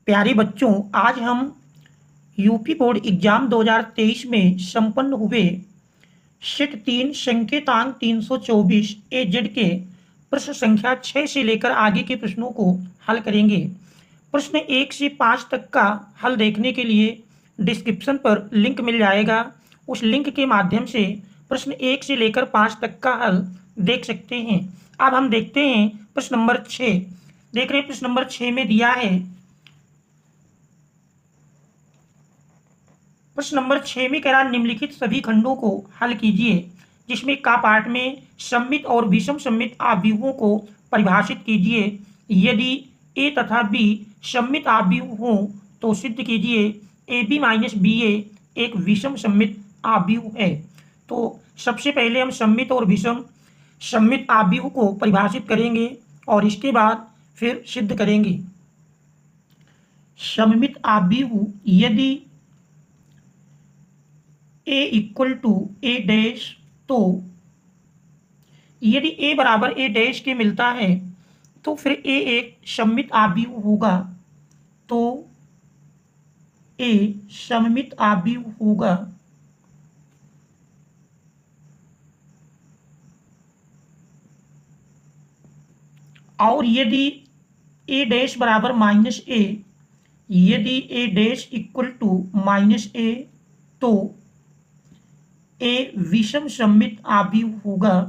प्यारे बच्चों, आज हम यूपी बोर्ड एग्जाम 2023 में संपन्न हुए शिट 3 संकेतांक 324 एजेड के प्रश्न संख्या 6 से लेकर आगे के प्रश्नों को हल करेंगे। प्रश्न 1 से 5 तक का हल देखने के लिए डिस्क्रिप्शन पर लिंक मिल जाएगा। उस लिंक के माध्यम से प्रश्न 1 से लेकर 5 तक का हल देख सकते हैं। अब हम देखते हैं प्रश्न नंबर 6। देख रहे हैं प्रश्न नंबर 6 में दिया है, प्रश्न नंबर 6 में कह रहा निम्नलिखित सभी खंडों को हल कीजिए, जिसमें का पार्ट में सममित और विषम सममित आव्यूहों को परिभाषित कीजिए। यदि ए तथा बी सममित आव्यूह हों तो सिद्ध कीजिए ए बी माइनस बी ए एक विषम सममित आव्यूह है। तो सबसे पहले हम सममित और विषम सममित आव्यूह को परिभाषित करेंगे और इसके बाद फिर सिद्ध करेंगे। सममित आव्यूह यदि ए इक्वल टू ए डैश, तो यदि ए बराबर ए डैश के मिलता है तो फिर ए एक सममित आव्यूह होगा। तो ए सममित आव्यूह होगा। और यदि ए डैश बराबर माइनस ए, यदि ए डैश इक्वल टू माइनस ए, तो ए विषम सममित आव्यूह होगा।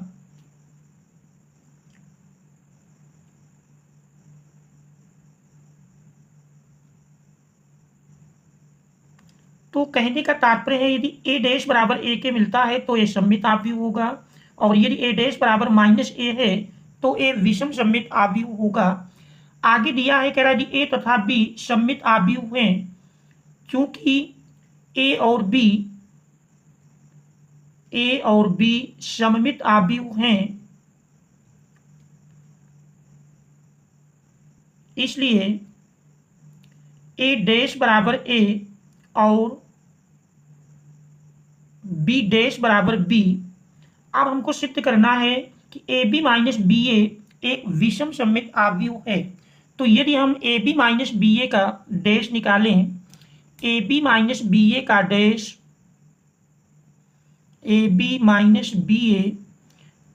तो कहने का तात्पर्य है, यदि ए डैश बराबर ए के मिलता है तो ए सममित आव्यूह होगा, और यदि ए डैश बराबर माइनस ए है तो ए विषम सममित आव्यूह होगा। आगे दिया है, कह रहा है यदि ए तथा बी सममित आव्यूह हैं, क्योंकि ए और बी सममित आव्यूह हैं, इसलिए ए डैश बराबर ए और बी डैश बराबर बी। अब हमको सिद्ध करना है कि A B minus B A एक विषम सममित आव्यूह है। तो यदि हम A B minus B A का डैश निकालें, A B minus B A का dash, A B minus B A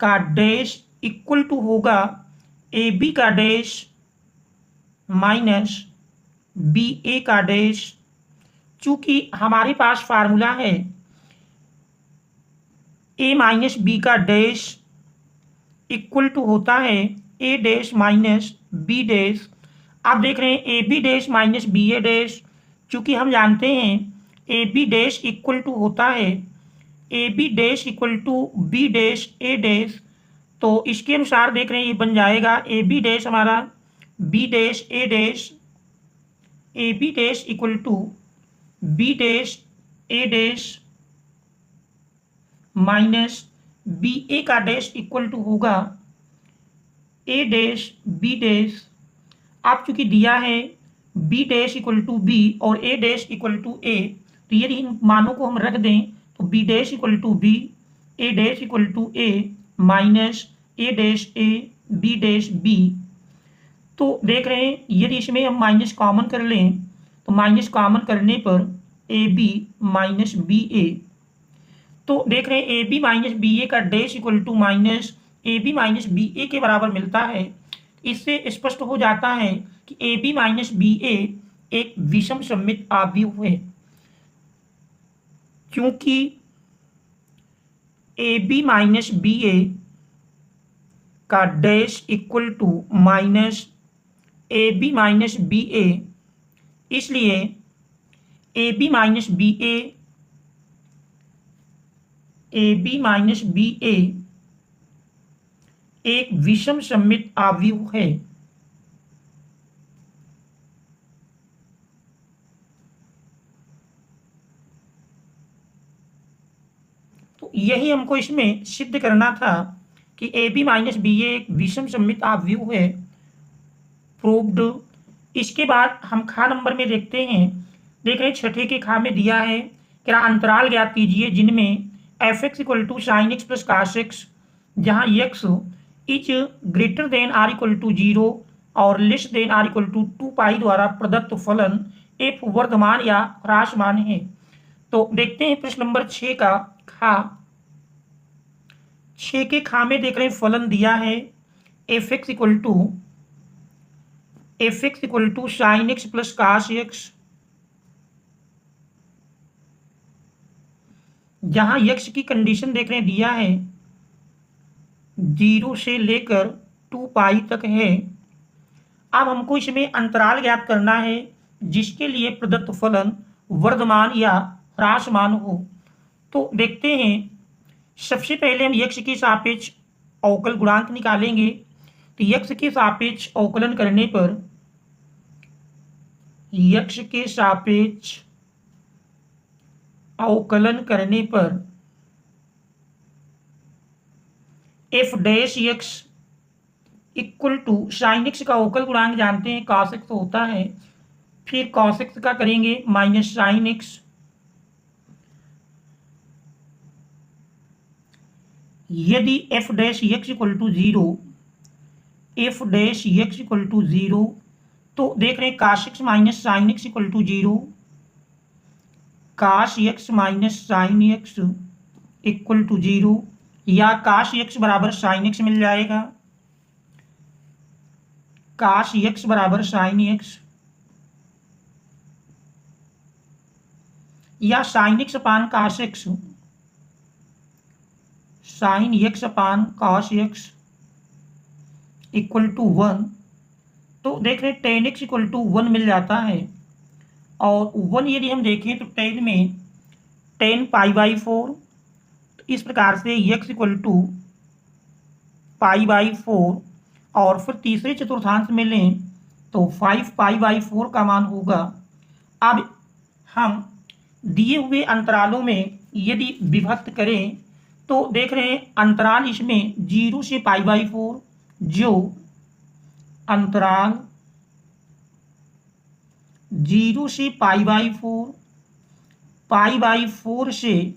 का डैश इक्वल टू होगा ए बी का डैश माइनस बी ए का डैश। चूंकि हमारे पास फार्मूला है ए माइनस बी का डैश इक्वल टू होता है A dash minus B dash. आप देख रहे हैं A B dash minus B A dash, चूंकि हम जानते हैं A B dash equal to होता है A B dash equal to B dash A dash. तो इसके अनुसार देख रहे हैं ये बन जाएगा ए बी डैश हमारा B dash A dash, A B dash equal to B dash A dash minus B A का डैश इक्वल टू होगा ए डैश बी डैश। आप चूंकि दिया है B dash equal to B और A dash equal to A, तो यदि इन मानों को हम रख दें तो B dash equal to B, A dash equal to A minus A dash A B dash B. तो देख रहे हैं यदि इसमें हम माइनस कॉमन कर लें तो माइनस कॉमन करने पर A B minus B A. तो देख रहे हैं A B minus B A का dash equal to minus A B minus B A के बराबर मिलता है। इससे स्पष्ट हो जाता है कि A B minus B A एक विषम सममित आव्यूह है, क्योंकि A B minus B A का dash equal to minus A B minus B A, इसलिए A B minus B A एक विषम सममित आव्यूह है। तो यही हमको इसमें सिद्ध करना था कि A B minus B A एक विषम सममित आव्यूह है। प्रूव्ड। इसके बाद हम खा नंबर में देखते हैं। देख रहे हैं छठे के खा में दिया है, क्या अंतराल ज्ञात कीजिए जिनमें F X equal to sine X plus cos X, जहाँ X is greater than or equal to 0 और less than or equal to 2 pi द्वारा प्रदत्त फलन एफ वर्धमान या ह्रासमान है। तो देखते हैं प्रश्न नंबर 6 का खा। 6 के खा में देख रहे हैं फलन दिया है F X equal to sine X plus cos X, जहां यक्स की कंडीशन देख रहे हैं दिया है 0 से लेकर 2 पाई तक है। अब हमको इसमें अंतराल ज्ञात करना है जिसके लिए प्रदत्त फलन वर्धमान या ह्रासमान हो। तो देखते हैं, सबसे पहले हम यक्स के सापेक्ष अवकल गुणांक निकालेंगे। तो यक्स के सापेक्ष अवकलन करने पर यक्स के सापेक्ष अवकलन करने पर F dash X equal to sine X का अवकल गुणांक जानते हैं कॉस एक्स होता है, फिर कॉस एक्स का करेंगे माइनस साइन एक्स, यदि F dash X equal to 0, F dash X equal to 0, तो देख रहे हैं cos X minus sine X equal to 0, cos X minus sine X equal to 0, या काश एक्स बराबर साइन एक्स मिल जाएगा, काश एक्स बराबर साइन एक्स, या sine X upon cos X, sine X upon cos X equal to 1। तो देख रहे हैं टेन एक्स इक्वल टू 1 मिल जाता है, और 1 यदि हम देखें तो 10 में 10 पाई बाई 4, तो इस प्रकार से X equal to pi by 4, और फिर तीसरे चतुर्थांश में लें तो 5 पाई बाई 4 का मान होगा। अब हम दिए हुए अंतरालों में यदि विभक्त करें तो देख रहे हैं अंतराल इसमें 0 से पाई बाई 4, जो अंतराल 0 से पाई बाई 4, पाई बाई 4 से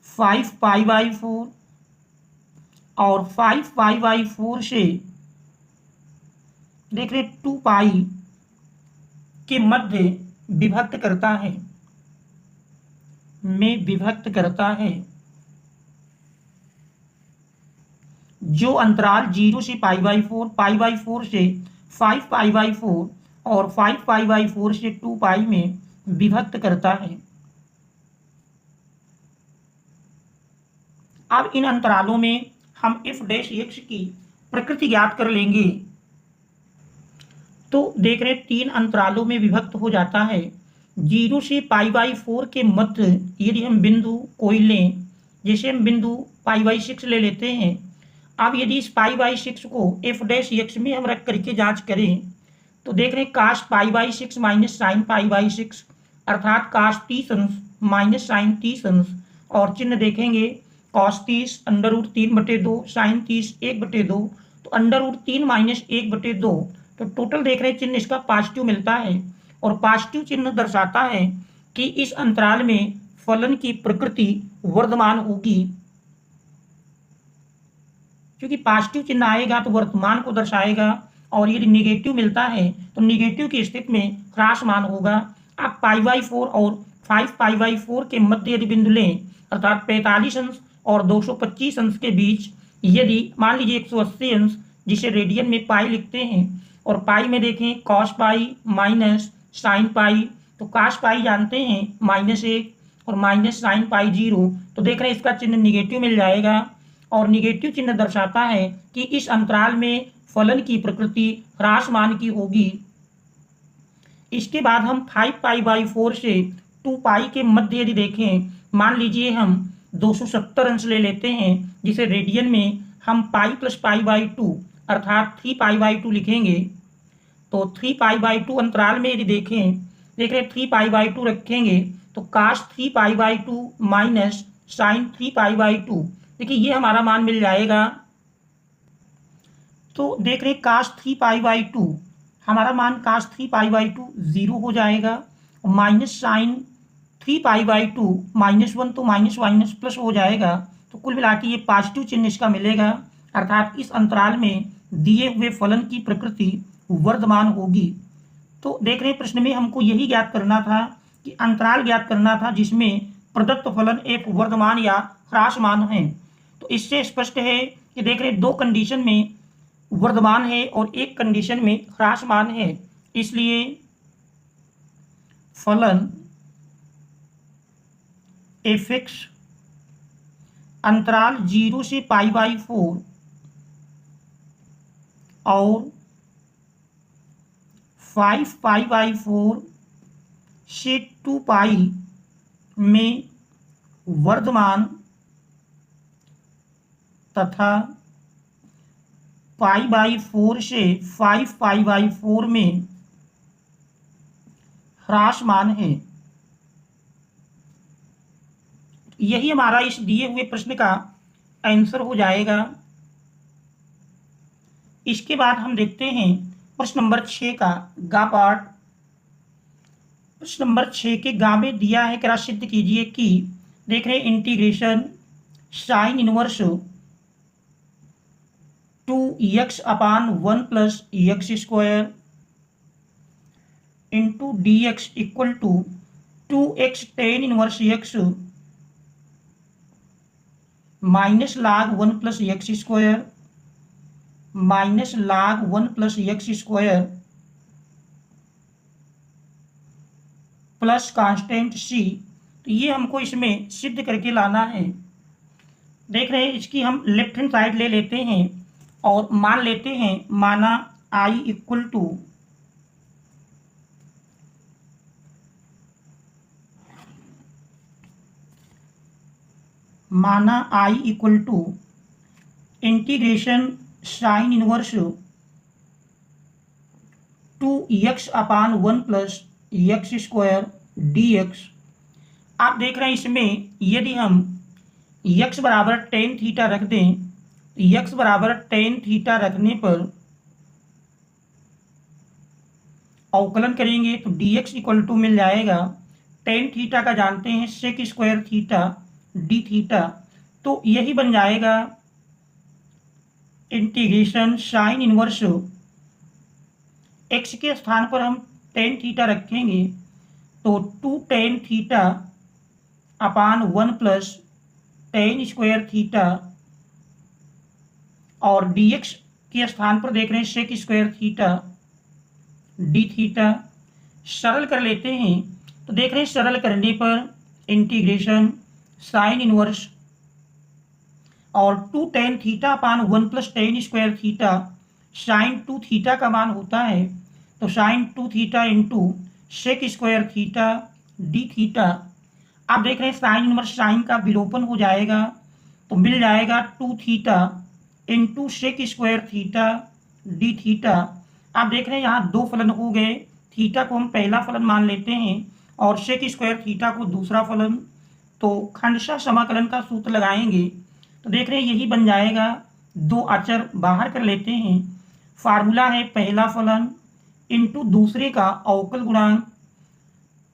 5 पाई बाई 4, और 5 पाई बाई 4 से देख रहे 2 पाई के मध्य विभक्त करता है, में विभक्त करता है। जो अंतराल 0 से पाई बाई 4, पाई बाई 4 से 5 पाई बाई 4 और 5 पाई बाई 4 से 2 पाई में विभक्त करता है। अब इन अंतरालों में हम एफ डैश एक्स की प्रकृति ज्ञात कर लेंगे। तो देख रहे 3 अंतरालों में विभक्त हो जाता है। 0 से पाई बाई 4 के मध्य यदि हम बिंदु कोई लें, जैसे हम बिंदु पाई बाई 6 ले लेते हैं। अब यदि इस पाई बाई 6 को एफ डैश एक्स में हम रख करके जांच करें तो देख रहे हैं काश pi by 6 minus sine pi by 6, अर्थात काश 30 अंश माइनस साइन 30 अंश, और चिन्ह देखेंगे कॉस 30 अंडर रूट 3/2, साइन 30 1/2, तो अंडर रूट 3 माइनस 1/2, तो टोटल देख रहे हैं चिन्ह इसका पॉजिटिव मिलता है, और पॉजिटिव चिन्ह दर्शाता है कि इस अंतराल में फलन की प्रकृति वर्धमान होगी। क्योंकि पॉजिटिव चिन्ह आएगा तो वर्तमान को दर्शाएगा, और यदि निगेटिव मिलता है तो निगेटिव की स्थिति में ह्रासमान होगा। आप पाई बाई 4 और 5 पाई बाई 4 के मध्य यदि बिंदु लें, अर्थात 45 अंश और 225 अंश के बीच, यदि मान लीजिए 180 अंश, जिसे रेडियन में पाई लिखते हैं, और पाई में देखें cos pi minus sine pi, तो कॉस पाई जानते हैं -1 और माइनस साइन पाई 0, तो देख रहे हैं इसका चिन्ह निगेटिव मिल जाएगा, और निगेटिव चिन्ह दर्शाता है कि इस अंतराल में फलन की प्रकृति ह्रासमान की होगी। इसके बाद हम 5 पाई बाई 4 से 2 पाई के मध्य यदि देखें, मान लीजिए हम 270 अंश ले लेते हैं, जिसे रेडियन में हम पाई प्लस पाई बाई 2 अर्थात 3 पाई बाई 2 लिखेंगे। तो 3 पाई बाई 2 अंतराल में यदि देखें, देख रहे 3 पाई बाई 2 रखेंगे तो cos 3 pi by 2 minus sine 3 pi by 2, देखिए ये हमारा मान मिल जाएगा। तो देख रहे काश 3 पाई बाई 2, हमारा मान काश 3 पाई बाई 2 0 हो जाएगा, माइनस साइन 3 पाई बाई 2 -1, तो माइनस प्लस हो जाएगा, तो कुल मिला के ये पॉजिटिव चिन्ह इसका मिलेगा, अर्थात इस अंतराल में दिए हुए फलन की प्रकृति वर्धमान होगी। तो देख रहे हैं प्रश्न में हमको यही ज्ञात करना था कि अंतराल ज्ञात करना था जिसमें प्रदत्त फलन एक वर्धमान या ह्रासमान है। तो इससे स्पष्ट है कि देख रहे दो कंडीशन में वर्धमान है और एक कंडीशन में ह्रासमान है, इसलिए फलन एफ(x) अंतराल 0 से π/4 और 5π/4 से 2π में वर्धमान तथा π/4 से 5π/4 में ह्रासमान है। यही हमारा इस दिए हुए प्रश्न का आंसर हो जाएगा। इसके बाद हम देखते हैं प्रश्न नंबर 6 का गा पार्ट। प्रश्न नंबर 6 के गा में दिया है कि सिद्ध कीजिए कि देख रहे integration sine inverse 2x/1 + x² into dx equal to 2x tan inverse x minus log 1 + x² minus log 1 + x² plus constant c। तो ये हमको इसमें सिद्ध करके लाना है। देख रहे हैं इसकी हम लेफ्ट हैंड साइड ले लेते हैं और मान लेते हैं माना i equal to integration sine inverse 2x/1 + x² dx। आप देख रहे हैं इसमें यदि हम x बराबर tan थीटा रख दें, x बराबर tan थीटा रखने पर अवकलन करेंगे तो dx इक्वल टू मिल जाएगा tan थीटा का जानते हैं sec² थीटा d थीटा। तो यही बन जाएगा इंटीग्रेशन साइन इनवर्स x के स्थान पर हम tan थीटा रखेंगे तो 2 tan θ/1 + tan² थीटा और dx के स्थान पर देख रहे हैं sec² थीटा d थीटा। सरल कर लेते हैं तो देख रहे हैं सरल करने पर इंटीग्रेशन साइन इनवर्स और 2 tan θ/1 + tan² theta sine 2 theta का मान होता है, तो sine 2 theta into sec² theta d theta. आप देख रहे हैं साइन इनवर्स साइन का विलोपन हो जाएगा तो मिल जाएगा 2 theta into sec² theta d theta. आप देख रहे हैं यहाँ दो फलन हो गए, थीटा को हम पहला फलन मान लेते हैं और sec² थीटा को दूसरा फलन। तो खंडशः समाकलन का सूत्र लगाएंगे तो देख रहे हैं यही बन जाएगा। दो अचर बाहर कर लेते हैं। फार्मूला है पहला फलन इंटू दूसरे का अवकल गुणांक,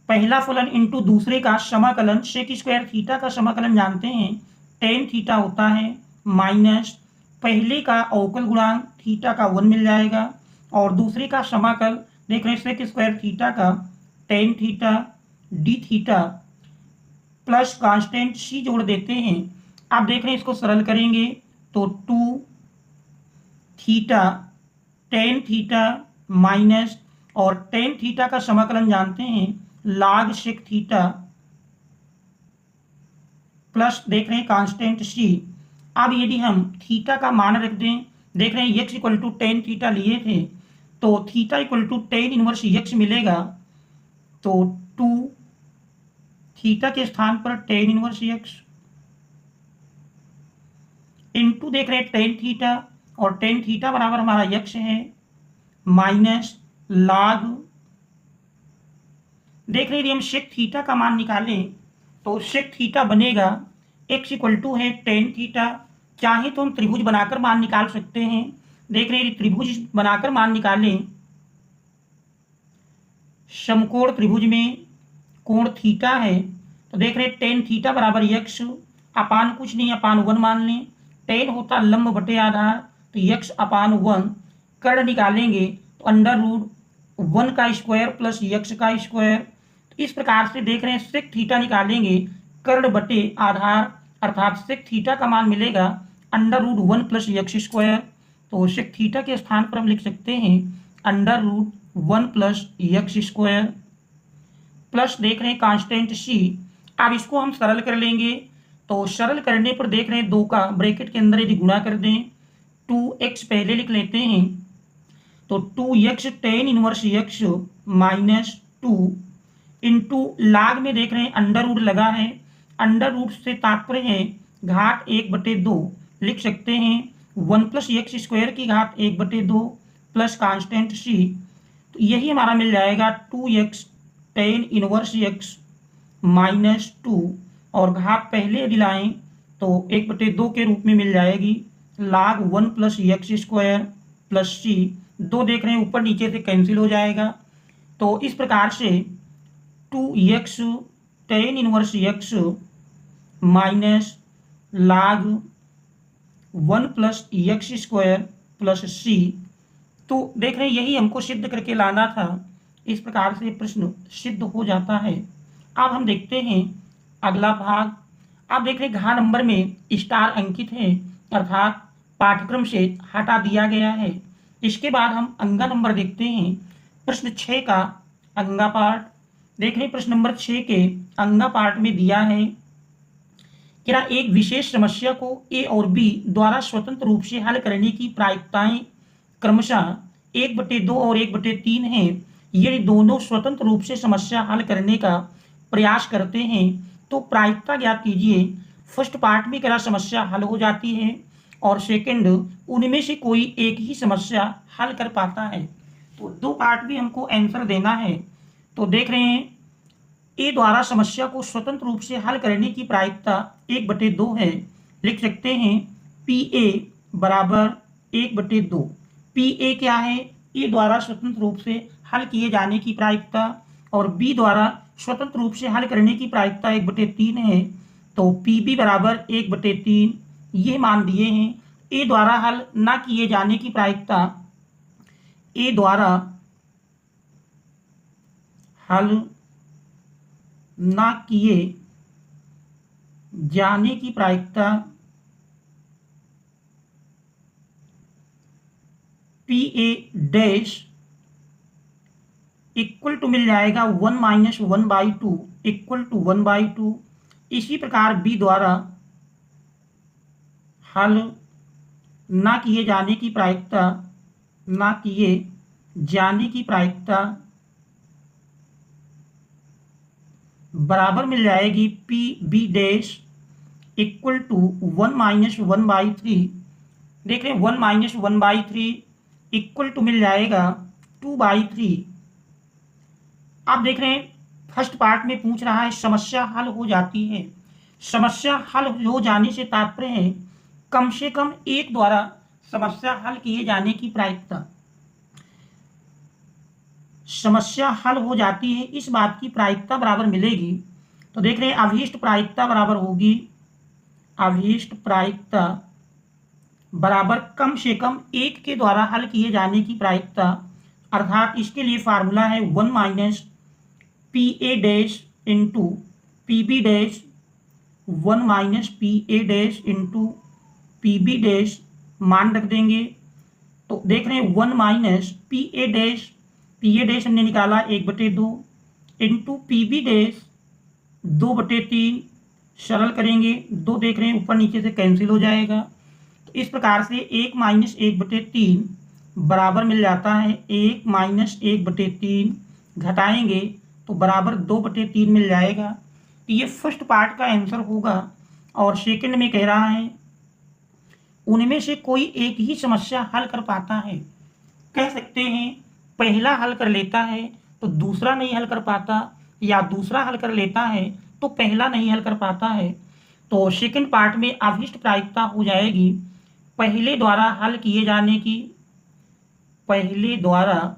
पहला फलन इंटू दूसरे का समाकलन। sec² थीटा का समाकलन जानते हैं tan थीटा होता है माइनस पहले का अवकल गुणांक थीटा का 1 मिल जाएगा और दूसरे का समाकल देख रहे हैं sec² थीटा का tan theta d theta plus constant c जोड़ देते हैं। आप देख रहे हैं इसको सरल करेंगे तो 2 थीटा tan थीटा माइनस और tan थीटा का समाकलन जानते हैं log sec थीटा प्लस देख रहे हैं कांस्टेंट c। अब यदि हम थीटा का मान रख दें, देख रहे हैं x equal to tan theta लिए थे तो theta equal to tan inverse x मिलेगा, तो 2 थीटा के स्थान पर tan इनवर्स x इंटू देख रहे हैं tan थीटा और tan थीटा बराबर हमारा x है माइनस log देख रहे हैं हम sec थीटा का मान निकालें तो sec थीटा बनेगा x इक्वल टू है tan थीटा। चाहे तो हम त्रिभुज बनाकर मान निकाल सकते हैं। देख रहे हैं त्रिभुज बनाकर मान निकालें, समकोण त्रिभुज में कोण थीटा है तो देख रहे हैं tan थीटा बराबर x अपान कुछ नहीं अपान 1 मान लें। tan होता लंब बटे आधार तो यक्स अपान 1, कर्ण निकालेंगे तो अंडर रूट 1 का स्क्वायर प्लस यक्स का स्क्वायर। तो इस प्रकार से देख रहे हैं सेक थीटा निकालेंगे कर्ण बटे आधार, अर्थात सेक थीटा का मान मिलेगा under root 1 plus X square. तो सेक थीटा के स्थान पर हम लिख सकते हैं under root 1 plus X square plus देख रहे हैं कांस्टेंट सी। अब इसको हम सरल कर लेंगे, तो सरल करने पर देख रहे हैं 2 का ब्रैकेट के अंदर यदि गुणा कर दें 2x पहले लिख लेते हैं, तो 2x tan inverse x minus 2 into लाग में देख रहे हैं अंडर रूट लगा है, अंडर रूट से तात्पर्य है घात 1/2 लिख सकते हैं 1 प्लस एक्स स्क्वायर की घात 1/2 प्लस कांस्टेंट सी। तो यही हमारा मिल जाएगा 2x tan inverse x minus 2 और घात पहले यदि लाएं तो 1/2 के रूप में मिल जाएगी लाग 1 प्लस एक्स स्क्वायर प्लस सी। 2 देख रहे हैं ऊपर नीचे से कैंसिल हो जाएगा, तो इस प्रकार से 2x tan inverse x minus लाग 1 प्लस एक्स स्क्वायर प्लस सी। तो देख रहे हैं यही हमको सिद्ध करके लाना था, इस प्रकार से प्रश्न सिद्ध हो जाता है। अब हम देखते हैं अगला भाग। आप देख रहे हैं घ नंबर में स्टार अंकित है, अर्थात पाठ्यक्रम से हटा दिया गया है। इसके बाद हम अंगा नंबर देखते हैं प्रश्न 6 का अंगा पार्ट। देख रहे हैं प्रश्न नंबर 6 के अंगा पार्ट में दिया है कि एक विशेष समस्या को ए और बी द्वारा स्वतंत्र रूप से हल करने की प्रायिकताएं क्रमशः 1/2 और 1/3 हैं। यदि दोनों स्वतंत्र रूप से समस्या हल करने का प्रयास करते हैं तो प्रायिकता ज्ञात कीजिए। फर्स्ट पार्ट में क्या समस्या हल हो जाती है और सेकंड उनमें से कोई एक ही समस्या हल कर पाता है। तो 2 पार्ट भी हमको आंसर देना है। तो देख रहे हैं ए द्वारा समस्या को स्वतंत्र रूप से हल करने की प्रायिकता 1/2 है। लिख सकते हैं पी ए बराबर 1/2। पी ए क्या है? ए द्वारा स्वतंत्र रूप से हल किए जाने की प्रायिकता और बी द्वारा स्वतंत्र रूप से हल करने की प्रायिकता 1/3 है। तो पी बी बराबर 1/3 ये मान दिए हैं। ए द्वारा हल ना किए जाने की प्रायिकता, ए द्वारा हल ना किए जाने की प्रायिकता P A dash equal to मिल जाएगा 1 - 1/2 इक्वल टू 1/2। इसी प्रकार बी द्वारा हल ना किए जाने की प्रायिकता, ना किए जाने की प्रायिकता बराबर मिल जाएगी P B dash equal to 1 - 1/3। देख रहे हैं 1 - 1/3 इक्वल टू मिल जाएगा 2/3। आप देख रहे हैं फर्स्ट पार्ट में पूछ रहा है समस्या हल हो जाती है। समस्या हल हो जाने से तात्पर्य है कम से कम एक द्वारा समस्या हल किए जाने की प्रायिकता। समस्या हल हो जाती है इस बात की प्रायिकता बराबर मिलेगी। तो देख रहे हैं अभीष्ट प्रायिकता बराबर होगी, अभीष्ट प्रायिकता बराबर कम से कम एक के द्वारा हल किए जाने की प्रायिकता, अर्थात इसके लिए फार्मूला है 1 - P A dash into P B dash 1 - P A dash into P B dash मान रख देंगे। तो देख रहे हैं 1 - P A dash, P A dash हमने निकाला 1/2 इंटू पी बी डैश 2/3। सरल करेंगे 2 देख रहे हैं ऊपर नीचे से कैंसिल हो जाएगा। तो इस प्रकार से 1 - 1/3 बराबर मिल जाता है 1 - 1/3, घटाएंगे तो बराबर 2/3 मिल जाएगा। तो ये फर्स्ट पार्ट का आंसर होगा। और सेकंड में कह रहा है उनमें से कोई एक ही समस्या हल कर पाता है। कह सकते हैं पहला हल कर लेता है तो दूसरा नहीं हल कर पाता, या दूसरा हल कर लेता है तो पहला नहीं हल कर पाता है। तो सेकंड पार्ट में अभीष्ट प्रायिकता हो जाएगी पहले द्वारा हल किए जाने की, पहले द्वारा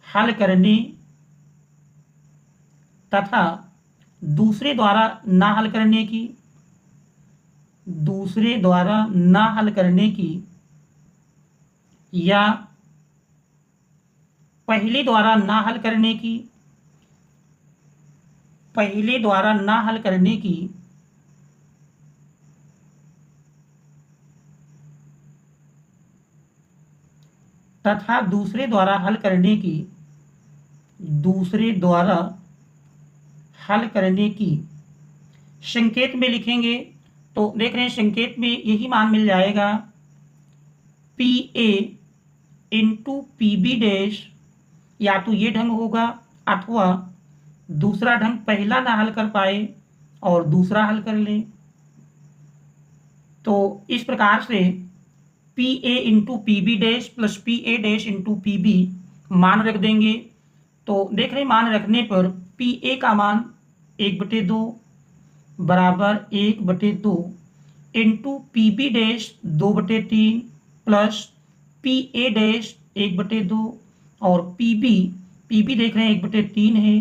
हल करने तथा दूसरे द्वारा ना हल करने की, दूसरे द्वारा ना हल करने की या पहले द्वारा ना हल करने की, पहले द्वारा ना हल करने की तथा दूसरे द्वारा हल करने की, दूसरे द्वारा हल करने की। संकेत में लिखेंगे तो देख रहे हैं संकेत में यही मान मिल जाएगा P A into P B dash, या तो ये ढंग होगा अथवा दूसरा ढंग पहला ना हल कर पाए और दूसरा हल कर ले। तो इस प्रकार से P A into P B dash plus P A dash into P B मान रख देंगे। तो देख रहे मान रखने पर पी ए का मान 1/2 बराबर 1/2 into P B dash 2/3 plus P A dash 1/2 और पी बी देख रहे हैं 1/3 है।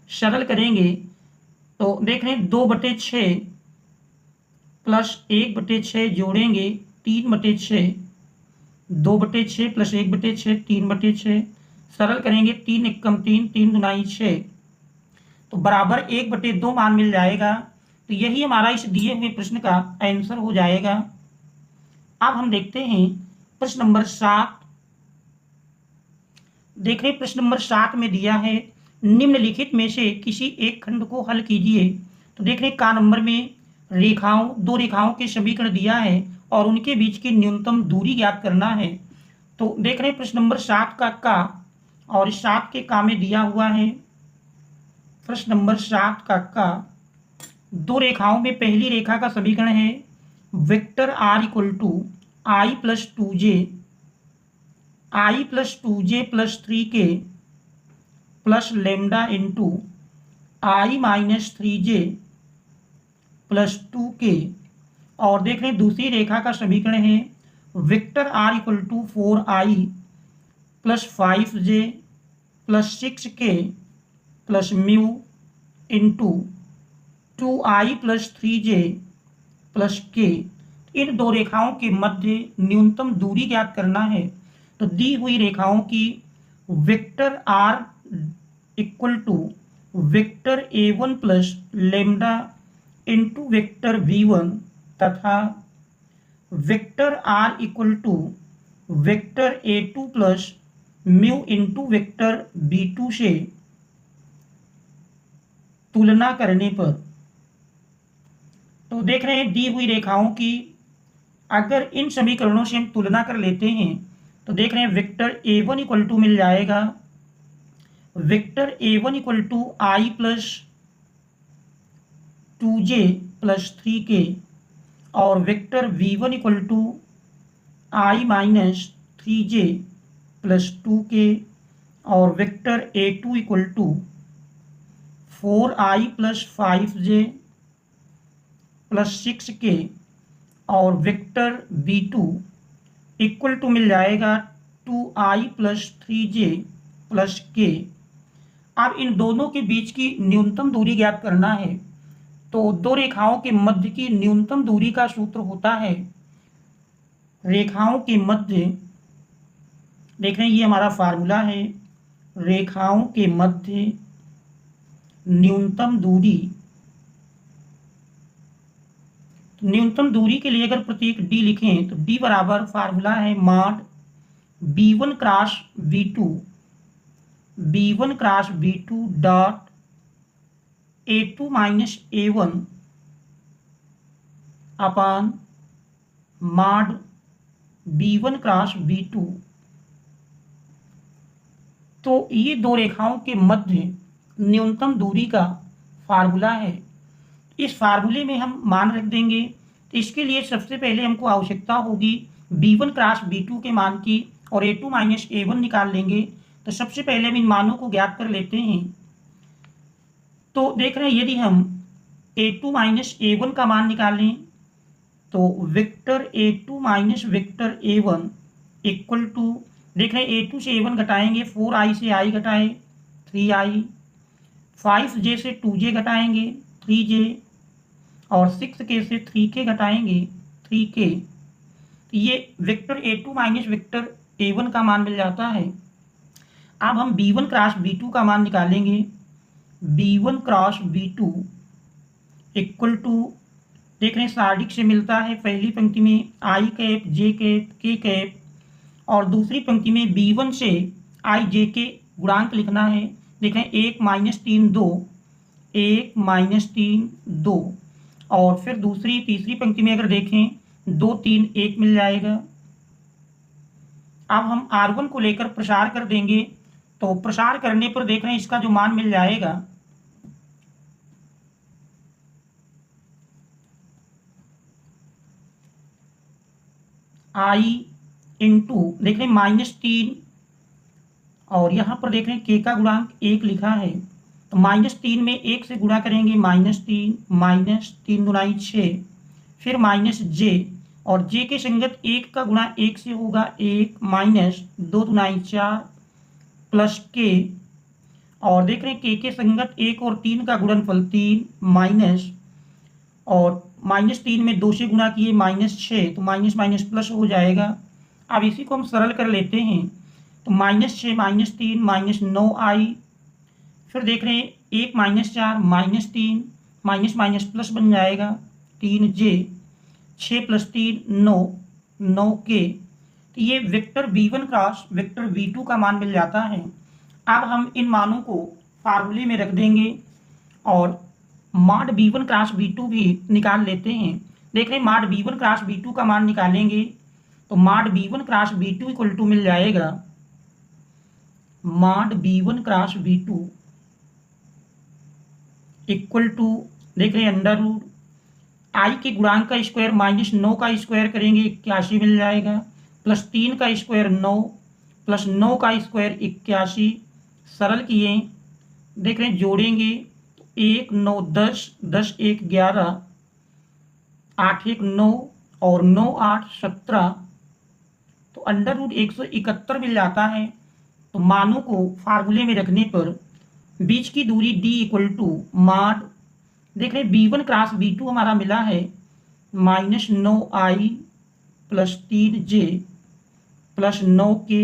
सरल करेंगे तो देख रहे हैं 2/6 प्लस 1/6 जोड़ेंगे 3/6, 2/6 प्लस 1/6 3/6, सरल करेंगे 3 एकम 3, 3 दूनी 6, तो बराबर 1/2 मान मिल जाएगा। तो यही हमारा इस दिए हुए प्रश्न का आंसर हो जाएगा। अब हम देखते हैं प्रश्न नंबर 7। देख रहे प्रश्न नंबर 7 में दिया है निम्नलिखित में से किसी एक खंड को हल कीजिए। तो देख रहे का नंबर में रेखाओं, दो रेखाओं के समीकरण दिया है और उनके बीच की न्यूनतम दूरी ज्ञात करना है। तो देख रहे प्रश्न नंबर 7 का और 7 के का में दिया हुआ है प्रश्न नंबर 7 का दो रेखाओं में पहली रेखा का समीकरण है vector r equal to I plus 2j, I plus 2j plus 3k plus lambda into I minus 3j plus 2k। और देख रहे हैं दूसरी रेखा का समीकरण है vector r equal to 4i plus 5j plus 6k plus mu into 2i plus 3j plus k। इन दो रेखाओं के मध्य न्यूनतम दूरी ज्ञात करना है। तो दी हुई रेखाओं की vector r equal to vector a1 plus lambda into vector v1 तथा vector r equal to vector a2 plus mu into vector b2 से तुलना करने पर। तो देख रहे हैं दी हुई रेखाओं की अगर इन समीकरणों से हम तुलना कर लेते हैं तो देख रहे हैं वेक्टर a1 इक्वल टू मिल जाएगा vector a1 equal to I plus 2j plus 3k और vector v1 equal to I minus 3j plus 2k और vector a2 equal to 4i plus 5j plus 6k और vector b2 equal to मिल जाएगा 2i plus 3j plus k। अब इन दोनों के बीच की न्यूनतम दूरी ज्ञात करना है। तो दो रेखाओं के मध्य की न्यूनतम दूरी का सूत्र होता है रेखाओं के मध्य, देख रहे हैं ये हमारा फार्मूला है रेखाओं के मध्य न्यूनतम दूरी। न्यूनतम दूरी के लिए अगर प्रतीक d लिखें तो d बराबर फार्मूला है mod b1 cross b2, b1 cross b2 dot a2 minus a1 अपान मॉड b1 क्रॉस b2। तो ये दो रेखाओं के मध्य न्यूनतम दूरी का फार्मूला है। इस फार्मूले में हम मान रख देंगे। तो इसके लिए सबसे पहले हमको आवश्यकता होगी b1 क्रॉस b2 के मान की और a2 माइनस a1 निकाल लेंगे। तो सबसे पहले हम इन मानों को ज्ञात कर लेते हैं। तो देख रहे हैं यदि हम a2 माइनस a1 का मान निकालें तो vector a2 minus vector a1 equal to देख रहे हैं a2 से a1 घटाएंगे 4i से i घटाए 3i, 5j से 2j घटाएंगे 3j और 6k से 3k घटाएंगे 3k। ये vector a2 minus vector a1 का मान मिल जाता है। अब हम b1 क्रॉस b2 का मान निकालेंगे। b1 cross b2 equal to, देख रहे हैं सारडिक से मिलता है पहली पंक्ति में आई कैप जे कैप के कैप, और दूसरी पंक्ति में b1 से आई जे के गुणांक लिखना है। देखें 1 माइनस 3 2, 1 माइनस 3 2, और फिर दूसरी तीसरी पंक्ति में अगर देखें 2 3 1 मिल जाएगा। अब हम R1 को लेकर प्रसार कर देंगे, तो प्रसार करने पर देख रहे हैं इसका जो मान मिल जाएगा I इंटू, देख रहे हैं -3, और यहाँ पर देख रहे हैं k का गुणांक 1 लिखा है, तो -3 में 1 से गुणा करेंगे -3, -3 दुनाई 6, फिर -j, और j के संगत 1 का गुणा 1 से होगा 1, -2 दुनाई 4 प्लस k, और देख रहे हैं k के संगत 1 और 3 का गुणनफल 3, माइनस, और -3 में 2 से गुणा किए -6, तो माइनस माइनस प्लस हो जाएगा। अब इसी को हम सरल कर लेते हैं, तो -6 -3 -9i, फिर देख रहे हैं 1 -4 -3, माइनस माइनस प्लस बन जाएगा 3j, 6 + 3 9, 9k। तो ये vector b1 cross vector b2 का मान मिल जाता है। अब हम इन मानों को फार्मूले में रख देंगे और मॉड b1 क्रॉस b2 भी निकाल लेते हैं। देख रहे हैं मॉड b1 क्रॉस b2 का मान निकालेंगे, तो mod b1 cross b2 equal to मिल जाएगा mod b1 cross b2 equal to, देख रहे हैं अंडर रूट आई के गुणांक का स्क्वायर -9 का स्क्वायर करेंगे 81 मिल जाएगा, प्लस 3 का स्क्वायर 9, प्लस 9 का स्क्वायर 81, सरल किए, देख रहे हैं जोड़ेंगे 1 9 10, 10 1 11, 8 1 9, और 9 8 17, तो अंडर रूट 171 मिल जाता है। तो मानों को फार्मूले में रखने पर बीच की दूरी d इक्वल टू मॉड, देख रहे हैं b1 क्रॉस b2 हमारा मिला है -9i plus 3j plus 9k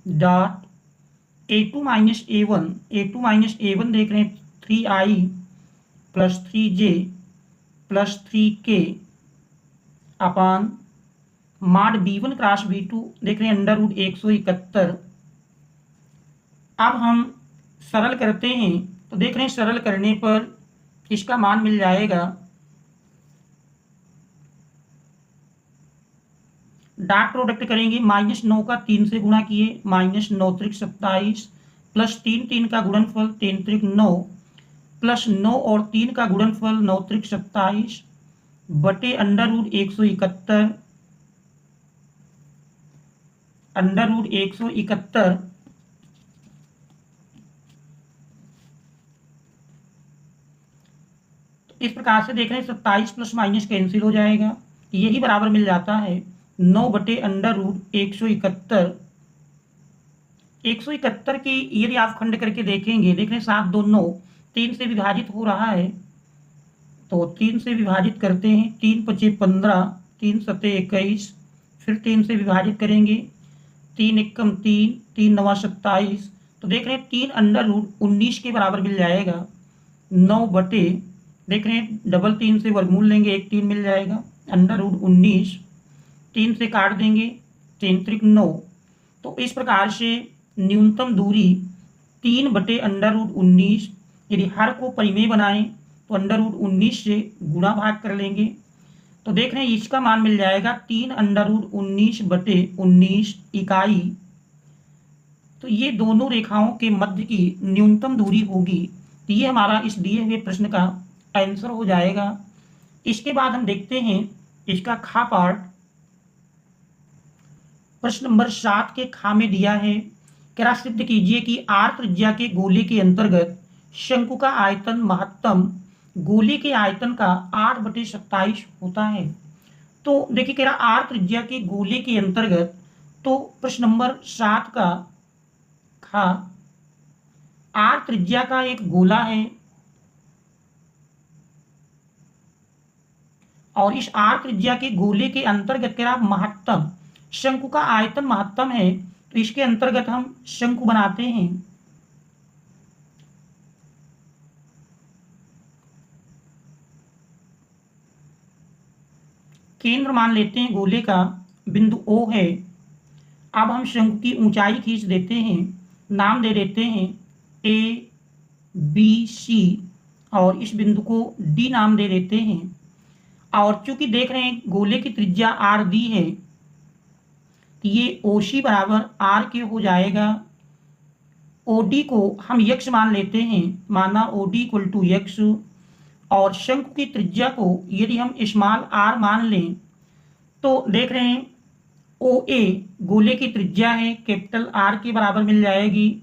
dot a2 minus a1 देख रहे हैं 3i plus 3j plus 3k अपान मॉड b1 क्रॉस b2, देख रहे हैं अंडर रूट 171। अब हम सरल करते हैं, तो देख रहे हैं सरल करने पर इसका मान मिल जाएगा, डॉट प्रोडक्ट करेंगे -9 का 3 से गुणा किए -9 त्रिक 27, प्लस 3 3 का गुणनफल 3 त्रिक 9, प्लस 9 और 3 का गुणनफल 9 त्रिक 27 बटे अंडर रूट 171, अंडर रूट 171। इस प्रकार से देख रहे हैं 27 प्लस माइनस कैंसिल हो जाएगा, यही बराबर मिल जाता है 9 बटे अंडर रूट 171। 171 की यदि आप खंड करके देखेंगे, देख रहे हैं 7 2 9, 3 से विभाजित हो रहा है, तो 3 से विभाजित करते हैं, 3 5 15, 3 7 21, फिर 3 से विभाजित करेंगे, 3 1 3, 3 9 27, तो देख रहे हैं 3 अंडर रूट 19 के बराबर मिल जाएगा 9 बटे, देख रहे हैं डबल 3 से वर्गमूल लेंगे 1 3 मिल जाएगा, अंडर रूट 19, 3 से काट देंगे 3 त्रिक 9। तो इस प्रकार से न्यूनतम दूरी 3 बटे अंडर रूट 19, यदि हर को परिमेय बनाएं तो अंडर रूट 19 से गुणा भाग कर लेंगे, तो देख रहे हैं इसका मान मिल जाएगा 3 अंडर रूट 19 बटे 19 इकाई। तो ये दोनों रेखाओं के मध्य की न्यूनतम दूरी होगी। तो ये हमारा इस दिए हुए प्रश्न का आंसर हो जाएगा। इसके बाद हम देखते हैं इसका खा पार्ट। प्रश्न नंबर 7 के खा में दिया है, क्या सिद्ध कीजिए कि आर त्रिज्या के गोले के अंतर्गत शंकु का आयतन महत्तम गोले के आयतन का 8/27 होता है। तो देखिए कह रहा आर त्रिज्या के गोले के अंतर्गत, तो प्रश्न नंबर 7 का खा, आर त्रिज्या का एक गोला है और इस आर त्रिज्या के गोले के अंतर्गत क्या महत्तम शंकु का आयतन महत्तम है, तो इसके अंतर्गत हम शंकु बनाते हैं। केंद्र मान लेते हैं गोले का, बिंदु O है। अब हम शंकु की ऊंचाई खींच देते हैं, नाम दे देते हैं ABC और इस बिंदु को D नाम दे देते हैं। और चूंकि देख रहे हैं गोले की त्रिज्या R दी है, तो ये OC बराबर R के हो जाएगा। OD को हम x मान लेते हैं, माना OD इक्वल टू x। और शंकु की त्रिज्या को यदि हम स्मॉल r मान लें तो देख रहे हैं OA गोले की त्रिज्या है, कैपिटल R के बराबर मिल जाएगी।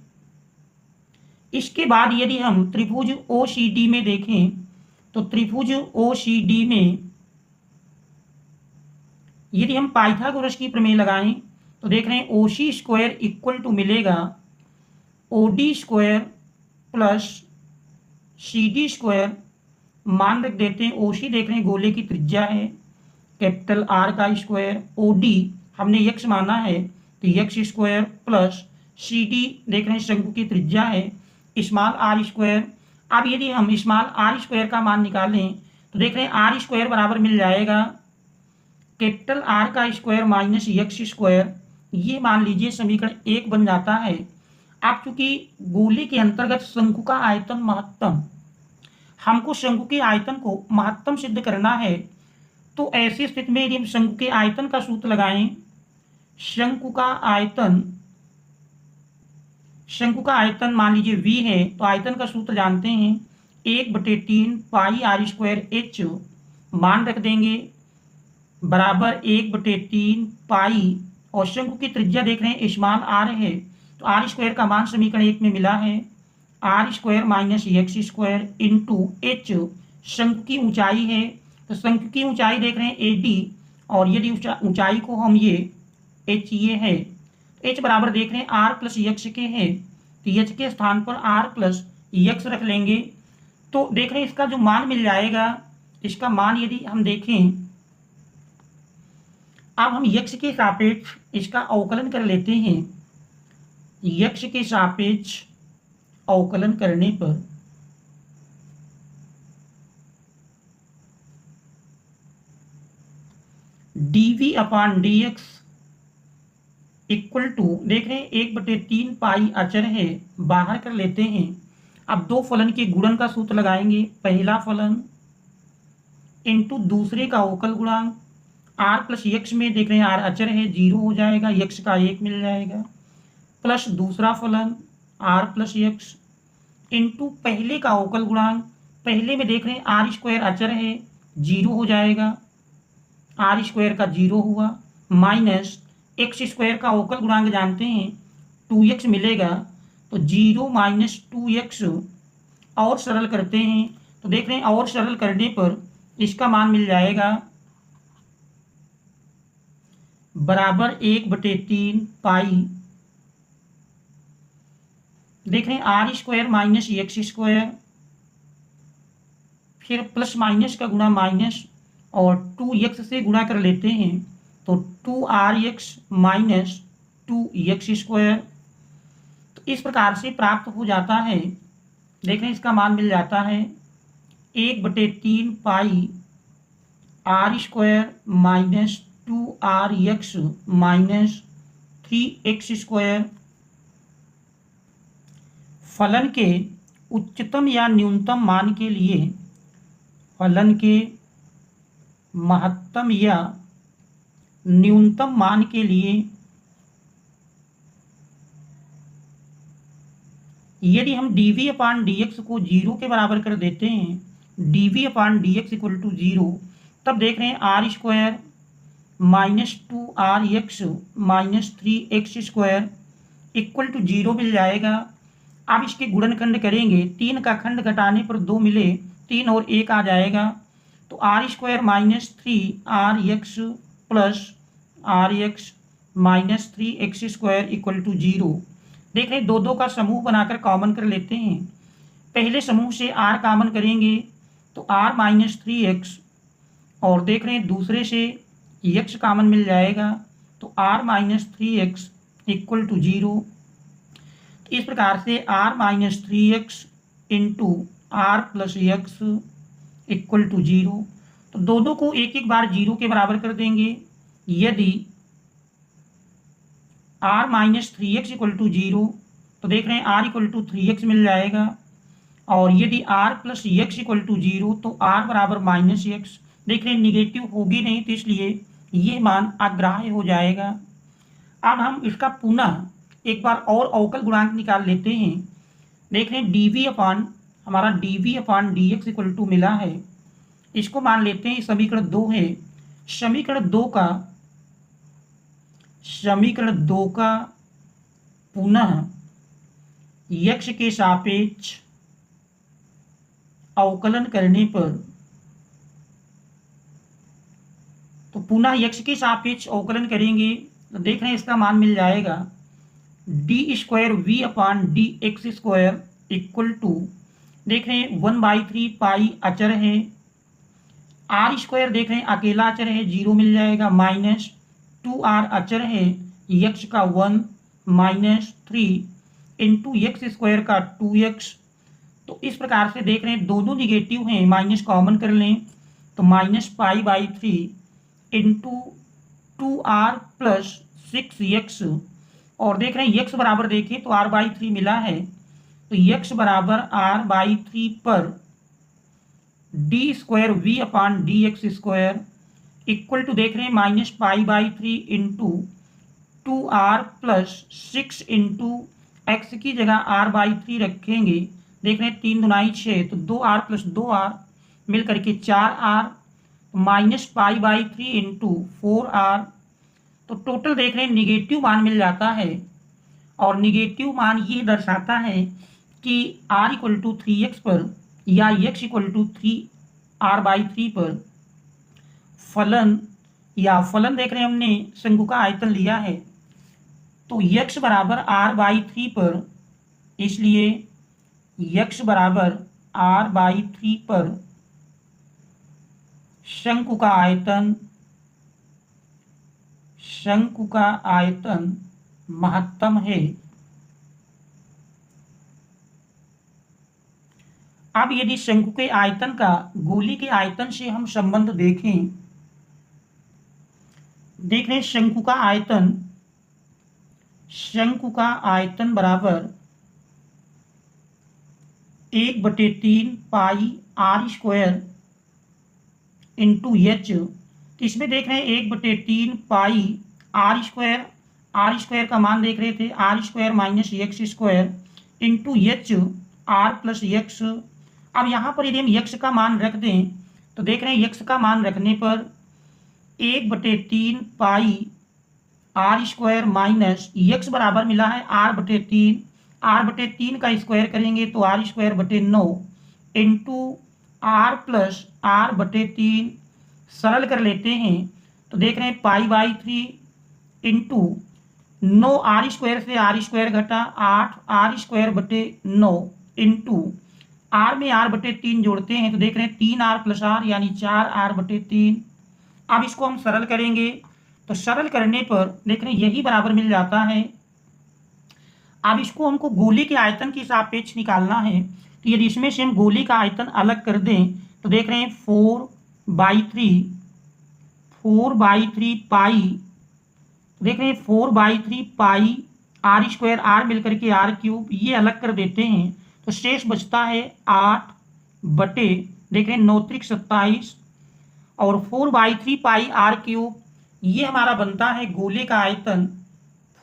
इसके बाद यदि हम त्रिभुज OCD में देखें तो त्रिभुज OCD में यदि हम पाइथागोरस की प्रमेय लगाएं तो देख रहे हैं OC स्क्वायर इक्वल टू मिलेगा OD square plus CD square. मान रख देते हैं OC देख रहे हैं गोले की त्रिज्या है, कैपिटल R का स्क्वायर, OD हमने x माना है तो x स्क्वायर प्लस CD देख रहे हैं शंकु की त्रिज्या है, स्मॉल r स्क्वायर। अब यदि हम स्मॉल r स्क्वायर का मान निकालें तो देख रहे हैं r स्क्वायर बराबर मिल जाएगा कैपिटल R का स्क्वायर माइनस x स्क्वायर। ये मान लीजिए समीकरण 1 बन जाता है। अब चूंकि गोले के अंतर्गत शंकु का आयतन महत्तम, हमको शंकु के आयतन को महत्तम सिद्ध करना है, तो ऐसी स्थिति में यदि हम शंकु के आयतन का सूत्र लगाएं, शंकु का आयतन मान लीजिए V है, तो आयतन का सूत्र जानते हैं 1/3 पाई r स्क्वायर h। मान रख देंगे बराबर 1/3 पाई, और शंकु की त्रिज्या देख रहे हैं स्मॉल r है, तो r स्क्वायर का मान समीकरण 1 में मिला है r square minus x square into h। शंकु की ऊंचाई है, तो शंकु की ऊंचाई देख रहे हैं AD, और यदि ऊंचाई को हम ये h ये है, h बराबर देख रहे हैं r प्लस x के है, तो h के स्थान पर r प्लस x रख लेंगे। तो देख रहे हैं इसका जो मान मिल जाएगा, इसका मान यदि हम देखें, अब हम x के सापेक्ष इसका अवकलन कर लेते हैं। x के सापेक्ष अवकलन करने पर dv/dx इक्वल टू देख रहे हैं 1/3 पाई अचर है, बाहर कर लेते हैं। अब दो फलन के गुणन का सूत्र लगाएंगे, पहला फलन इंटू दूसरे का अवकल गुणांक। r प्लस x में देख रहे हैं r अचर है, 0 हो जाएगा, x का 1 मिल जाएगा, प्लस दूसरा फलन r प्लस x इंटू पहले का अवकल गुणांक। पहले में देख रहे हैं r स्क्वायर अचर है, 0 हो जाएगा, r स्क्वायर का 0 हुआ, माइनस x स्क्वायर का अवकल गुणांक जानते हैं 2x मिलेगा, तो 0 माइनस 2x। और सरल करते हैं तो देख रहे हैं और सरल करने पर इसका मान मिल जाएगा बराबर 1/3 पाई, देख रहे हैं r square minus x square, फिर प्लस माइनस का गुणा माइनस, और 2x से गुणा कर लेते हैं तो 2rx माइनस 2x स्क्वायर। तो इस प्रकार से प्राप्त हो जाता है, देख रहे हैं इसका मान मिल जाता है 1/3 पाई r square minus 2rx minus 3x square. फलन के उच्चतम या न्यूनतम मान के लिए, फलन के महत्तम या न्यूनतम मान के लिए यदि हम dv/dx को 0 के बराबर कर देते हैं, dv/dx इक्वल टू 0, तब देख रहे हैं r square minus 2rx minus 3x square equal to 0 मिल जाएगा। अब इसके गुणनखंड करेंगे, 3 का खंड घटाने पर 2 मिले, 3 और 1 आ जाएगा, तो r square minus 3rx plus rx minus 3x square equal to 0। देख रहे हैं दो दो का समूह बनाकर कॉमन कर लेते हैं। पहले समूह से r कॉमन करेंगे तो r माइनस 3x और देख रहे हैं दूसरे से x कॉमन मिल जाएगा तो r minus 3x equal to 0। तो इस प्रकार से r minus 3x into R plus X equal to 0। तो दोनों को एक एक बार 0 के बराबर कर देंगे। यदि r minus 3x equal to 0 तो देख रहे हैं r इक्वल टू 3x मिल जाएगा, और यदि r plus X equal to 0 तो r बराबर माइनस एक्स। देख रहे हैं निगेटिव होगी नहीं तो इसलिए ये मान अग्राह्य हो जाएगा। अब हम इसका पुनः एक बार और अवकल गुणांक निकाल लेते हैं। देख रहे हैं dv अपान हमारा dv upon dx equal to मिला है, इसको मान लेते हैं समीकरण 2 है। समीकरण 2 का पुनः x के सापेक्ष अवकलन करने पर, तो पुनः x के सापेक्ष अवकलन करेंगे तो देख रहे हैं इसका मान मिल जाएगा D square we upon D x square equal to, देख रहे हैं 1/3 पाई अचर है, आर स्क्वायर देख रहे हैं अकेला अचर है 0 मिल जाएगा, माइनस 2r अचर है x का 1 माइनस 3 इंटू एक्स स्क्वायर का 2x। तो इस प्रकार से देख रहे हैं दोनों निगेटिव हैं, माइनस कॉमन कर लें तो minus π/3 into 2r plus 6x, और देख रहे हैं x बराबर देखिए तो r/3 मिला है, तो x बराबर r/3 पर d square we upon D x square equal to देख रहे हैं minus π/3 into 2r plus 6 into x की जगह r/3 रखेंगे। देख रहे हैं 3 दूनाई 6 तो 2r प्लस 2r मिल करके 4r माइनस π/3 इंटू 4r। तो टोटल देख रहे हैं निगेटिव मान मिल जाता है, और निगेटिव मान ये दर्शाता है कि r इक्वल टू 3x पर या x इक्वल टू 3r/3 पर फलन देख रहे हैं हमने शंकु का आयतन लिया है, तो x बराबर r/3 पर, इसलिए x बराबर r/3 पर शंकु का आयतन महत्तम है। अब यदि शंकु के आयतन का गोली के आयतन से हम संबंध देखें, देख रहे हैं शंकु का आयतन बराबर 1/3 पाई आर स्क्वायर इंटू एच। तो इसमें देख रहे हैं 1/3 पाई आर स्क्वायर का मान देख रहे थे R square minus X square into H R plus X. अब यहाँ पर यदि हम एक्स का मान रख दें तो देख रहे हैं एक्स का मान रखने पर 1/3 पाई आर स्क्वायर माइनस एक्स बराबर मिला है r/3 का स्क्वायर करेंगे तो r स्क्वायर बटे 9 इंटू r प्लस r/3 सरल कर लेते हैं तो देख रहे हैं π/3 इंटू 9 r स्क्वायर से r स्क्वायर घटा 8 r स्क्वायर बटे 9 इंटू r में r/3 जोड़ते हैं तो देख रहे हैं 3r प्लस r यानी 4r/3। अब इसको हम सरल करेंगे तो सरल करने पर देख रहे हैं यही बराबर मिल जाता है। अब इसको हमको गोली के आयतन के सापेक्ष निकालना है, तो यदि इसमें से हम गोली का आयतन अलग कर दें तो देख रहे हैं 4/3 पाई, देख रहे हैं 4/3 पाई आर स्क्वायर आर मिलकर के r3, ये अलग कर देते हैं तो शेष बचता है 8 बटे देख रहे हैं 9 त्रिक 27 और 4/3 पाई r3, ये हमारा बनता है गोले का आयतन।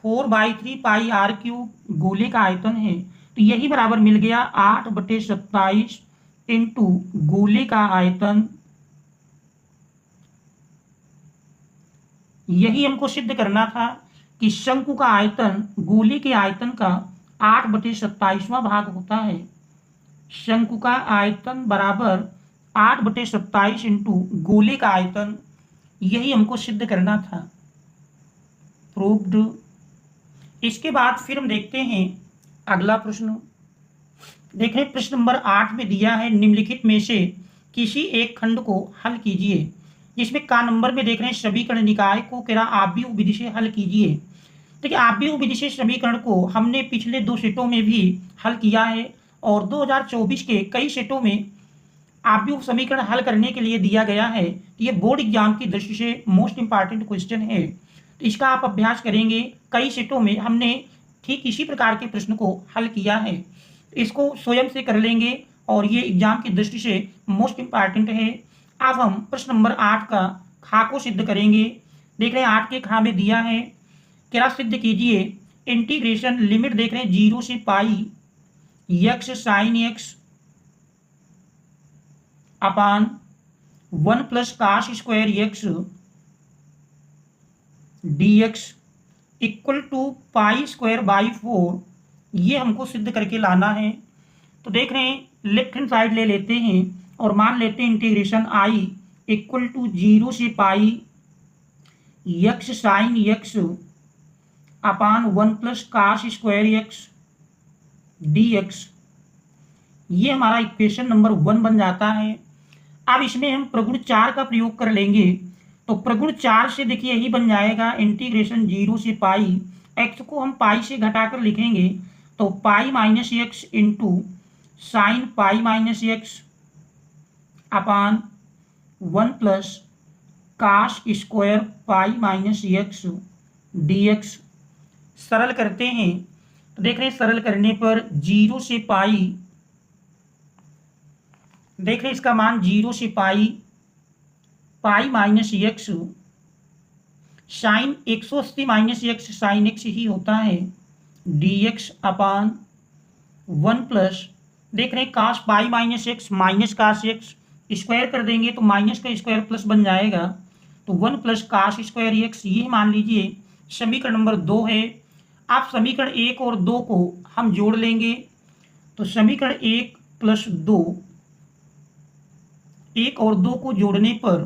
4/3 पाई r3 गोले का आयतन है, तो यही बराबर मिल गया 8/27 इंटू गोले का आयतन। यही हमको सिद्ध करना था कि शंकु का आयतन गोले के आयतन का 8/27वां भाग होता है। शंकु का आयतन बराबर 8/27 इंटू गोले का आयतन, यही हमको सिद्ध करना था। प्रूव्ड। इसके बाद फिर हम देखते हैं अगला प्रश्न। देखें प्रश्न नंबर 8 में दिया है निम्नलिखित में से किसी एक खंड को हल कीजिए। जिसमें का नंबर में देख रहे हैं समीकरण निकाय को कह रहा आव्यूह विधि से हल कीजिए। देखिए आव्यूह विधि से समीकरण को हमने पिछले 2 सेटों में भी हल किया है और 2024 के कई सेटों में आव्यूह समीकरण हल करने के लिए दिया गया है। तो ये बोर्ड एग्जाम की दृष्टि से मोस्ट इंपॉर्टेंट क्वेश्चन है, तो इसका आप अभ्यास करेंगे। कई सेटों में हमने ठीक इसी प्रकार के प्रश्न को हल किया है, इसको स्वयं से कर लेंगे और ये एग्जाम की दृष्टि से मोस्ट इंपॉर्टेंट है। अब हम प्रश्न नंबर 8 का खा को सिद्ध करेंगे। देख रहे हैं 8 के खा में दिया है, क्या सिद्ध कीजिए इंटीग्रेशन लिमिट देख रहे हैं 0 से pi x sine x upon 1 plus cos square x dx equal to pi square by 4, ये हमको सिद्ध करके लाना है। तो देख रहे हैं लेफ्ट हैंड साइड ले लेते हैं और मान लेते हैं इंटीग्रेशन i इक्वल टू 0 से pi x sine x upon 1 plus cos square x dx, ये हमारा इक्वेशन नंबर 1 बन जाता है। अब इसमें हम प्रगुण 4 का प्रयोग कर लेंगे, तो प्रगुण 4 से देखिए यही बन जाएगा इंटीग्रेशन 0 से पाई, x को हम पाई से घटाकर लिखेंगे तो pi minus x into sine pi minus x upon 1 plus cos square pi minus x dx। सरल करते हैं तो देख रहे हैं सरल करने पर 0 से पाई, देख रहे हैं इसका मान 0 से pi pi minus x sine 180 minus x sine x ही होता है dx अपान 1 प्लस देख रहे हैं काश पाई माइनस एक्स माइनस काश एक्स, स्क्वायर कर देंगे तो माइनस का स्क्वायर प्लस बन जाएगा, तो 1 प्लस काश स्क्वायर एक्स, ये मान लीजिए समीकरण नंबर 2 है। आप समीकरण 1 और 2 को हम जोड़ लेंगे, तो समीकरण 1 प्लस 2, 1 और 2 को जोड़ने पर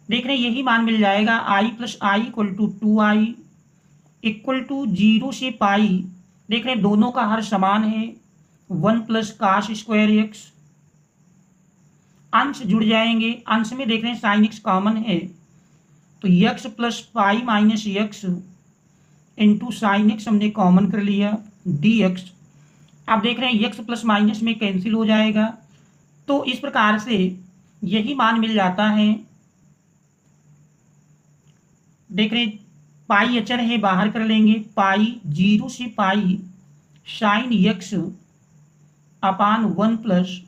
देख रहे हैं यही मान मिल जाएगा i plus I equal to 2i equal to 0 से पाई, देख रहे हैं दोनों का हर समान है 1 प्लस काश स्क्वायर एक्स, अंश जुड़ जाएंगे, अंश में देख रहे हैं साइन एक्स कॉमन है तो x plus pi minus x into sine x हमने कॉमन कर लिया dx। आप देख रहे हैं x प्लस माइनस में कैंसिल हो जाएगा, तो इस प्रकार से यही मान मिल जाता है। देख रहे हैं पाई अचर है, बाहर कर लेंगे, पाई 0 से pi sine X upon 1 plus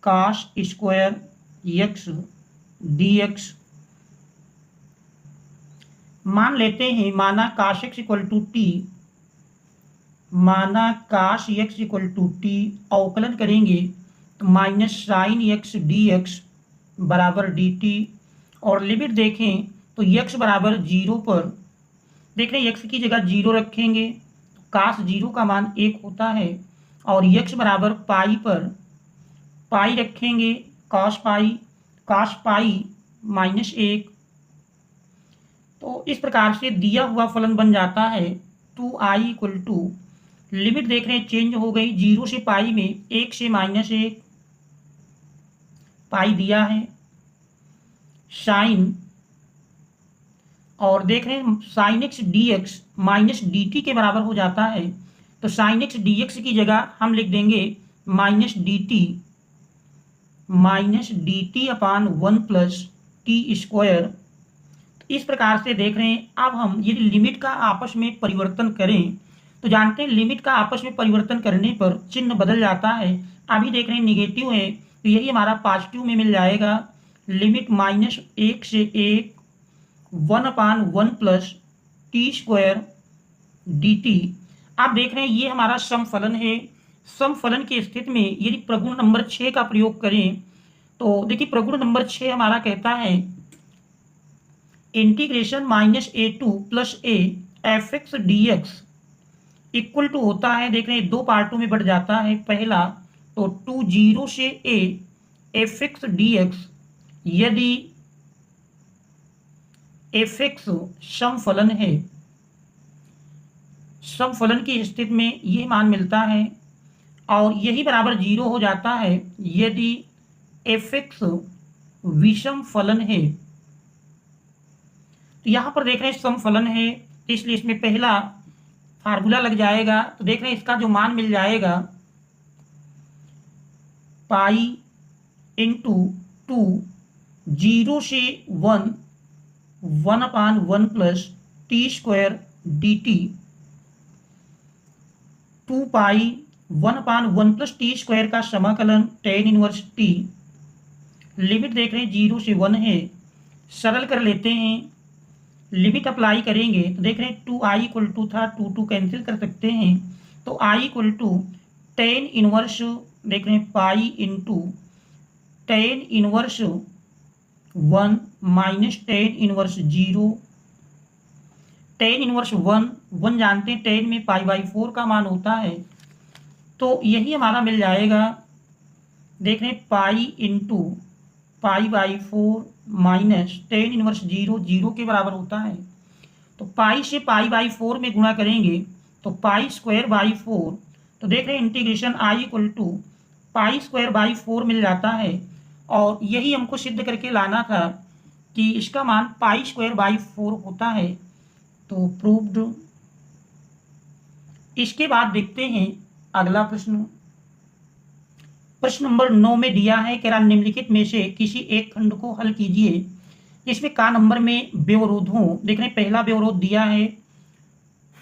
cos square x dx। मान लेते हैं माना काश एक्स इक्वल टू टी, माना काश एक्स इक्वल टू टी, अवकलन करेंगे तो माइनस साइन एक्स dx बराबर dt, और लिमिट देखें तो x बराबर 0 पर देख रहे हैं x की जगह 0 रखेंगे तो काश 0 का मान 1 होता है, और x बराबर पाई पर पाई रखेंगे काश पाई माइनस 1, तो इस प्रकार से दिया हुआ फलन बन जाता है 2i इक्वल टू, लिमिट देख रहे हैं चेंज हो गई 0 से पाई में 1 से माइनस 1, पाई दिया है साइन, और देख रहे हैं sine x dx minus dt के बराबर हो जाता है, तो साइन एक्स dx की जगह हम लिख देंगे माइनस dt अपान 1 प्लस टी स्क्वायर। इस प्रकार से देख रहे हैं अब हम यदि लिमिट का आपस में परिवर्तन करें तो जानते हैं लिमिट का आपस में परिवर्तन करने पर चिन्ह बदल जाता है। अभी देख रहे हैं निगेटिव है तो यही हमारा पॉजिटिव में मिल जाएगा, लिमिट माइनस 1 से 1 1 अपान 1 प्लस टी स्क्वायर dt। आप देख रहे हैं ये हमारा समफलन है। समफलन की स्थिति में यदि प्रगुण नंबर 6 का प्रयोग करें तो देखिए प्रगुण नंबर 6 हमारा कहता है integration minus a2 plus a F X D X equal to होता है, देख रहे हैं 2 पार्टों में बढ़ जाता है। पहला तो 2 0 से a F X D x, यदि एफ एक्स समफलन है, समफलन की स्थिति में ये मान मिलता है, और यही बराबर 0 हो जाता है यदि एफ एक्स विषम फलन है। तो यहाँ पर देख रहे हैं समफलन है, इसलिए इसमें पहला फार्मूला लग जाएगा। तो देख रहे हैं इसका जो मान मिल जाएगा पाई इंटू 2 0 से 1 1/1 plus T square D T 2 पाई 1/1 प्लस टी स्क्वायर का समाकलन tan इनवर्स टी। लिमिट देख रहे हैं 0 से 1 है, सरल कर लेते हैं। लिमिट अप्लाई करेंगे तो देख रहे हैं 2i इक्वल टू था, 2 कैंसिल कर सकते हैं। तो i equal to tan inverse देख रहे हैं pi into tan inverse 1 minus tan inverse 0। tan inverse 1 जानते हैं, tan में π/4 का मान होता है, तो यही हमारा मिल जाएगा। देख रहे हैं pi into π/4 minus tan inverse 0 के बराबर होता है। तो पाई से π/4 में गुणा करेंगे तो π²/4। तो देख रहे हैं इंटीग्रेशन i इक्वल टू π²/4 मिल जाता है। और यही हमको सिद्ध करके लाना था कि इसका मान π²/4 होता है। तो प्रूव्ड। इसके बाद देखते हैं अगला प्रश्न। प्रश्न नंबर 9 में दिया है, कह रहा निम्नलिखित में से किसी एक खंड को हल कीजिए। इसमें का नंबर में व्यवरोधों देख रहे हैं, पहला व्यवरोध दिया है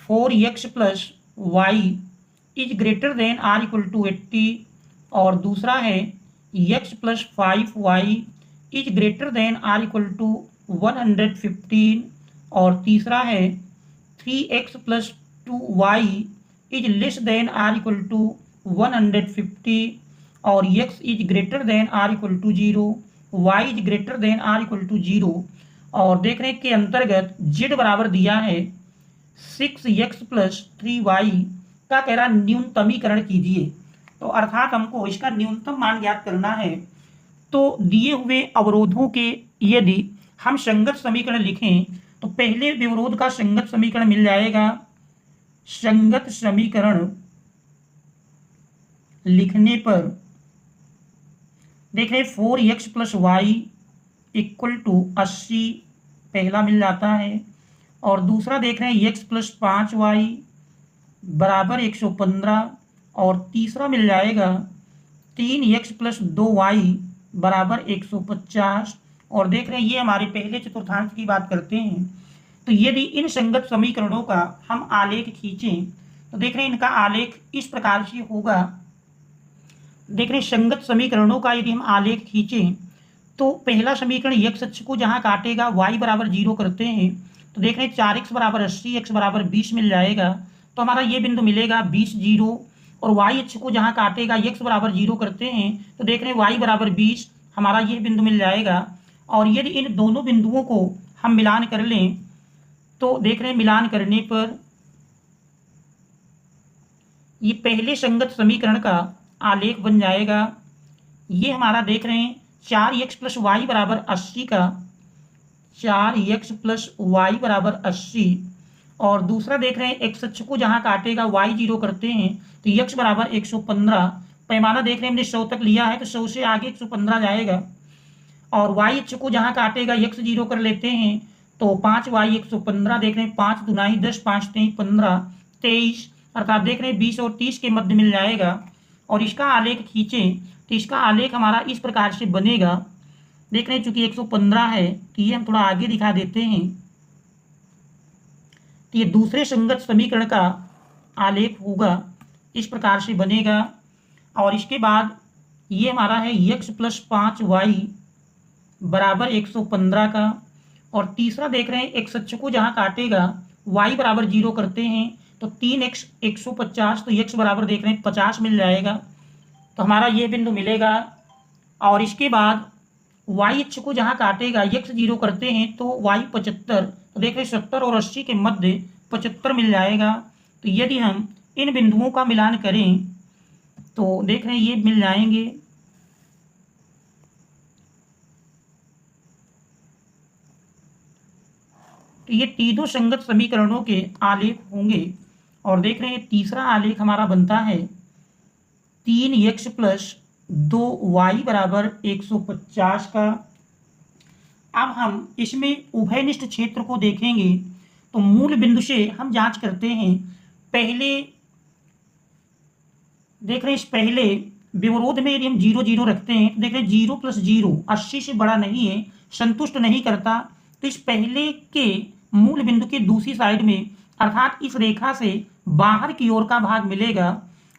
4x plus Y is greater than r equal to 80, और दूसरा है x plus 5y is greater than r equal to 115, और तीसरा है 3x plus 2y is less than r equal to 150, और x is greater than r equal to 0, y is greater than r equal to 0। और देख रहे हैं के अंतर्गत z बराबर दिया है 6x प्लस 3y का कह रहा न्यूनतमीकरण कीजिए। तो अर्थात हमको इसका न्यूनतम मान ज्ञात करना है। तो दिए हुए अवरोधों के यदि हम संगत समीकरण लिखें तो पहले व्यवरोध का संगत समीकरण मिल जाएगा। संगत समीकरण लिखने पर देख रहे 4x plus Y equal to 80 पहला मिल जाता है, और दूसरा देख रहे हैं x प्लस 5y बराबर 115, और तीसरा मिल जाएगा 3x प्लस 2y बराबर 150। और देख रहे हैं ये हमारे पहले चतुर्थांश की बात करते हैं। तो यदि इन संगत समीकरणों का हम आलेख खींचें तो देख रहे हैं इनका आलेख इस प्रकार से होगा। देख रहे हैं संगत समीकरणों का यदि हम आलेख खींचें तो पहला समीकरण x अक्ष को जहां काटेगा y बराबर 0 करते हैं तो देख रहे हैं 4x बराबर 80 x बराबर 20 मिल जाएगा। तो हमारा ये बिंदु मिलेगा 20 0, और y अक्ष को जहां काटेगा x बराबर 0 करते हैं तो देख रहे हैं y बराबर 20 हमारा ये बिंदु मिल जाएगा। और यदि इन दोनों बिंदुओं को हम मिलान कर लें तो देख रहे हैं मिलान करने पर ये पहले संगत समीकरण का आलेख बन जाएगा। ये हमारा देख रहे हैं 4x प्लस वाई बराबर 80 का 4x प्लस वाई बराबर 80, और दूसरा देख रहे हैं x अक्ष को जहां काटेगा y 0 करते हैं तो x बराबर 115। पैमाना देख रहे हैं हमने 100 तक लिया है तो 100 से आगे 115 जाएगा, और y अक्ष को जहां काटेगा x 0 कर लेते हैं तो 5y 115 देख रहे हैं 5 दुनाई 10 5 3 15 23, अर्थात देख रहे हैं 20 और 30 के मध्य मिल जाएगा। और इसका आलेख खींचें तो इसका आलेख हमारा इस प्रकार से बनेगा। देख रहे हैं चूंकि 115 है तो ये हम थोड़ा आगे दिखा देते हैं। तो ये दूसरे संगत समीकरण का आलेख होगा, इस प्रकार से बनेगा। और इसके बाद ये हमारा है x प्लस 5y बराबर 115 का, और तीसरा देख रहे हैं x अक्ष को जहां काटेगा y बराबर 0 करते हैं तो 3x 150, तो x बराबर देख रहे हैं 50 मिल जाएगा। तो हमारा ये बिंदु मिलेगा। और इसके बाद y अक्ष को जहां काटेगा x 0 करते हैं तो y 75, तो देख रहे हैं 70 और 80 के मध्य 75 मिल जाएगा। तो यदि हम इन बिंदुओं का मिलान करें तो देख रहे हैं ये मिल जाएंगे। तो ये तीनों संगत समीकरणों के आलेख होंगे। और देख रहे हैं तीसरा आलेख हमारा बनता है 3x प्लस 2y बराबर 150 का, अब हम इसमें उभयनिष्ठ क्षेत्र को देखेंगे तो मूल बिंदु से हम जांच करते हैं। पहले देख रहे हैं, इस पहले विवरोध में यदि हम 0 0 रखते हैं तो देख रहे हैं 0 + 0 80 से बड़ा नहीं है, संतुष्ट नहीं करता। तो इस पहले के मूल बिंदु के दूसरी साइड में अर्थात इस रेखा से बाहर की ओर का भाग मिलेगा।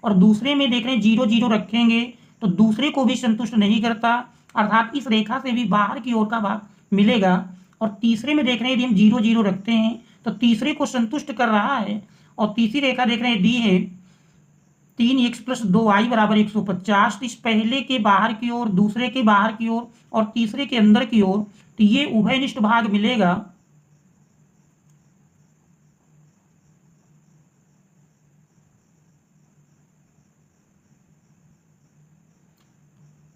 और दूसरे में देख रहे हैं 0 0 रखेंगे तो दूसरे को भी संतुष्ट नहीं करता, अर्थात इस रेखा से भी बाहर की ओर का भाग मिलेगा। और तीसरे में देख रहे हैं यदि हम 0 0 रखते हैं तो तीसरे को संतुष्ट कर रहा है। और तीसरी रेखा देख रहे हैं दी है 3x + 2y = 150। तो इस पहले के बाहर की ओर, दूसरे के बाहर की ओर और तीसरे के अंदर की ओर, तो ये उभयनिष्ठ भाग मिलेगा।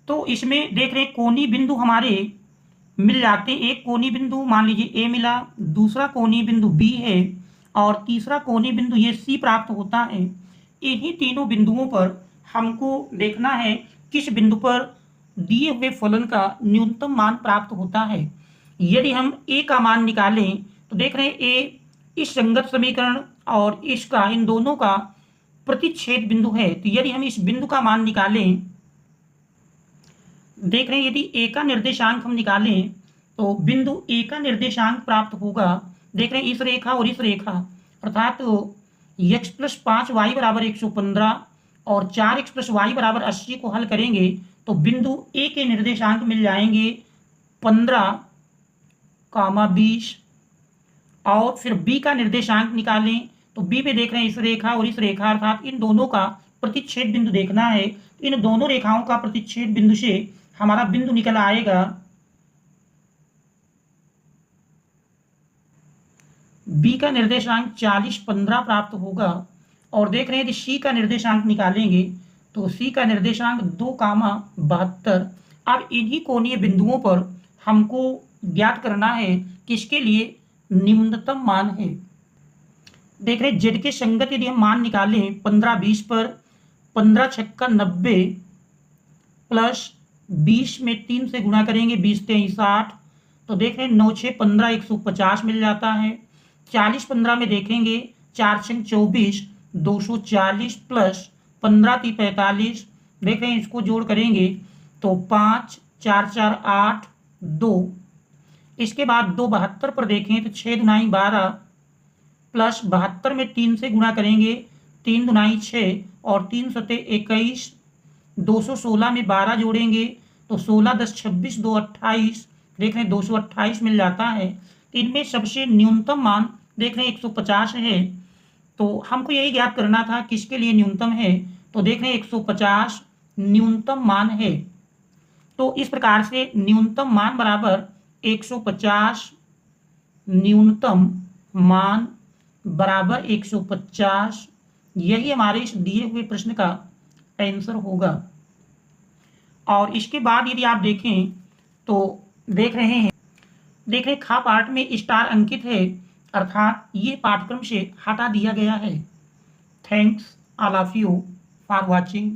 तो इसमें देख रहे हैं कोणीय बिंदु हमारे मिल जाते हैं। एक कोणीय बिंदु मान लीजिए A मिला, दूसरा कोणीय बिंदु B है और तीसरा कोणीय बिंदु ये C प्राप्त होता है। इन्हीं तीनों बिंदुओं पर हमको देखना है किस बिंदु पर दिए हुए फलन का न्यूनतम मान प्राप्त होता है। यदि हम A का मान निकालें तो देख रहे हैं A इस संगत समीकरण और इसका, इन दोनों का प्रतिच्छेद बिंदु है। तो यदि हम इस बिंदु का मान निकालें, देख रहे हैं यदि A का निर्देशांक हम निकालें तो बिंदु A का निर्देशांक प्राप्त होगा। देख रहे हैं इस रेखा और इस रेखा, अर्थात x + 5y = 115 और 4x + y = 80 को हल करेंगे तो बिंदु A के निर्देशांक मिल जाएंगे 15, 20। और फिर B का निर्देशांक निकालें तो B में देख रहे हैं इस रेखा और इस रेखा, अर्थात इन दोनों का प्रतिच्छेद बिंदु देखना है। इन दोनों रेखाओं का प्रतिच्छेद बिंदु से हमारा बिंदु निकल आएगा B का निर्देशांक 40, 15 प्राप्त होगा। और देख रहे हैं यदि C का निर्देशांक निकालेंगे तो C का निर्देशांक 2, 72। अब इन्हीं कोणीय बिंदुओं पर हमको ज्ञात करना है किसके लिए न्यूनतम मान है। देख रहे हैं Z के संगत यदि हम मान निकालें 15, 20 पर 15 × 6 = 90 प्लस 20 में 3 से गुणा करेंगे 20 × 3 = 60। तो देख रहे हैं 9 × 6 = 15, 150 मिल जाता है। 40, 15 में देखेंगे 4 × 6 = 24, 240 प्लस 15 × 3 = 45। देख रहे हैं इसको जोड़ करेंगे तो 5, 4 × 4 = 8, 2। इसके बाद 2 72 पर देखें तो 6 × 9 = 12 प्लस 72 में 3 से गुणा करेंगे 3 × 9 = 6 और 3 × 7 = 21। 216 में 12 जोड़ेंगे तो 16, 10 = 26, 2 28। देख रहे हैं 228 मिल जाता है। इनमें सबसे न्यूनतम मान देख रहे हैं 150 है। तो हमको यही ज्ञात करना था किसके लिए न्यूनतम है। तो देख रहे हैं 150 न्यूनतम मान है। तो इस प्रकार से न्यूनतम मान बराबर 150, न्यूनतम मान बराबर 150, यही हमारे इस दिए हुए प्रश्न का आंसर होगा। और इसके बाद यदि आप देखें तो देख रहे हैं खा पाठ में स्टार अंकित है, अर्थात ये पाठ्यक्रम से हटा दिया गया है। Thanks all of you for watching.